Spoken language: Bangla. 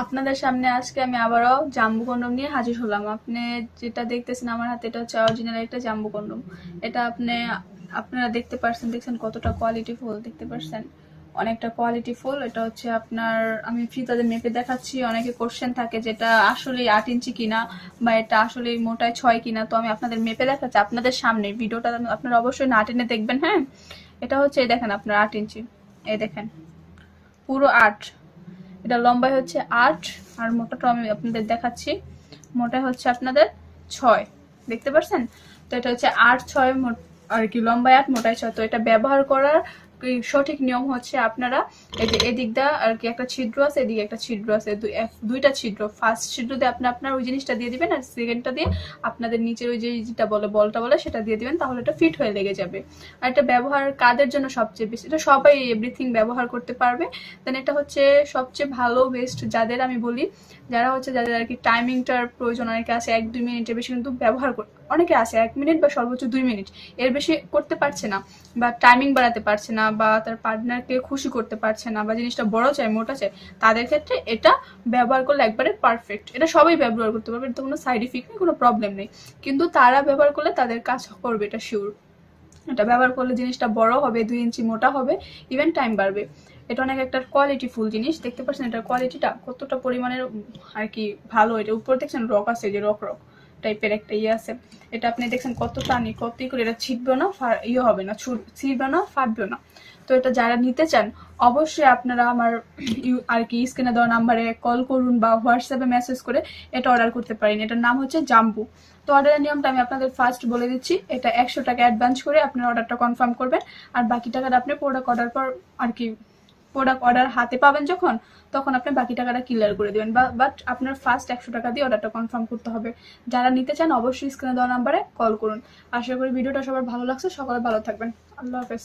আপনাদের সামনে আজকে আমি আবারও জাম্বু কন্ডম নিয়ে হাজির হলাম। আপনি যেটা দেখতেছেন আমার হাতে, এটা হচ্ছে অরিজিনাল একটা জাম্বু কন্ডম। এটা আপনারা দেখছেন কতটা কোয়ালিটি ফুল, দেখতে পাচ্ছেন অনেকটা কোয়ালিটি ফুল। এটা হচ্ছে আপনার, আমি ফিতাতে মেপে দেখাচ্ছি। অনেকে কোশ্চেন থাকে যেটা আসলে 8 ইঞ্চি কিনা বা এটা আসলে মোটায় 6 কিনা, তো আমি আপনাদের মেপে দেখাচ্ছি আপনাদের সামনে। ভিডিওটা আপনারা অবশ্যই না টেনে দেখবেন। হ্যাঁ, এটা হচ্ছে এই দেখেন আপনার 8 ইঞ্চি, এই দেখেন পুরো 8। এটা লম্বায় হচ্ছে 8, আর মোটাটা আমি আপনাদের দেখাচ্ছি। মোটা হচ্ছে আপনাদের 6, দেখতে পাচ্ছেন? তো এটা হচ্ছে 8, 6 আর কি, লম্বায় 8, মোটায় 6। তো এটা ব্যবহার করার সঠিক নিয়ম হচ্ছে আপনারা এই যে এদিকটা আর কি একটা ছিদ্র আছে, এদিকে একটা ছিদ্র আছে, দুইটা ছিদ্র। ফার্স্ট ছিদ্র দিয়ে আপনি আপনার ওই জিনিসটা দিয়ে দিবেন, আর সেকেন্ডটা দিয়ে আপনাদের নিচের ওই যে যেটা বলে বলটা বলে সেটা দিয়ে দিবেন, তাহলে এটা ফিট হয়ে লেগে যাবে। আর এটা ব্যবহার কাদের জন্য সবচেয়ে বেশি, এটা সবাই এভরিথিং ব্যবহার করতে পারবে। দেন এটা হচ্ছে সবচেয়ে ভালো বেস্ট যাদের আমি বলি, যাদের আর কি টাইমিংটার প্রয়োজন। অনেকে আছে 1-2 মিনিটের বেশি কিন্তু ব্যবহার করতে, অনেকে আছে 1 মিনিট বা সর্বোচ্চ 2 মিনিট, এর বেশি করতে পারছে না, বা টাইমিং বাড়াতে পারছে না, বা তার পার্টনারকে খুশি করতে পারছে না, বা জিনিসটা বড় চাই মোটা চাই, তাদের ক্ষেত্রে এটা ব্যবহার করলে একবারে পারফেক্ট। এটা সবাই ব্যবহার করতে পারবে, এটা কোনো সাইড ইফেক্ট নেই, কোনো প্রবলেম নেই। কিন্তু তারা ব্যবহার করলে তাদের কাজ করবে, এটা শিওর। এটা ব্যবহার করলে জিনিসটা বড় হবে, 2 ইঞ্চি মোটা হবে, ইভেন টাইম বাড়বে। এটা অনেক একটা কোয়ালিটি ফুল জিনিস, দেখতে পাচ্ছেন এটার কোয়ালিটিটা কতটা পরিমাণের আর কি ভালো। এটা উপর দেখছেন রক আছে, যে রক রক টাইপের একটা ইয়ে আছে। এটা আপনি দেখছেন কত টানি, কত করে, এটা ছিটবে না, ইয়ে হবে না, ছিড়বে না, ফাটবে না। তো এটা যারা নিতে চান অবশ্যই আপনারা আমার আর কি স্ক্রিনে দেওয়া নাম্বারে কল করুন বা হোয়াটসঅ্যাপে মেসেজ করে এটা অর্ডার করতে পারেন। এটার নাম হচ্ছে জাম্বু। তো অর্ডারের নিয়মটা আমি আপনাদের ফার্স্ট বলে দিচ্ছি। এটা 100 টাকা অ্যাডভান্স করে আপনার অর্ডারটা কনফার্ম করবেন, আর বাকি টাকাটা আপনি প্রোডাক্ট অর্ডার পর আর কি, প্রোডাক্ট অর্ডার হাতে পাবেন যখন, তখন আপনি বাকি টাকাটা ক্লিয়ার করে দেবেন। বাট আপনার ফার্স্ট 100 টাকা দিয়ে অর্ডারটা কনফার্ম করতে হবে। যারা নিতে চান অবশ্যই স্ক্রিনে দেওয়া নাম্বারে কল করুন। আশা করি ভিডিওটা সবার ভালো লাগছে, সকলে ভালো থাকবেন। আল্লাহ হাফেজ।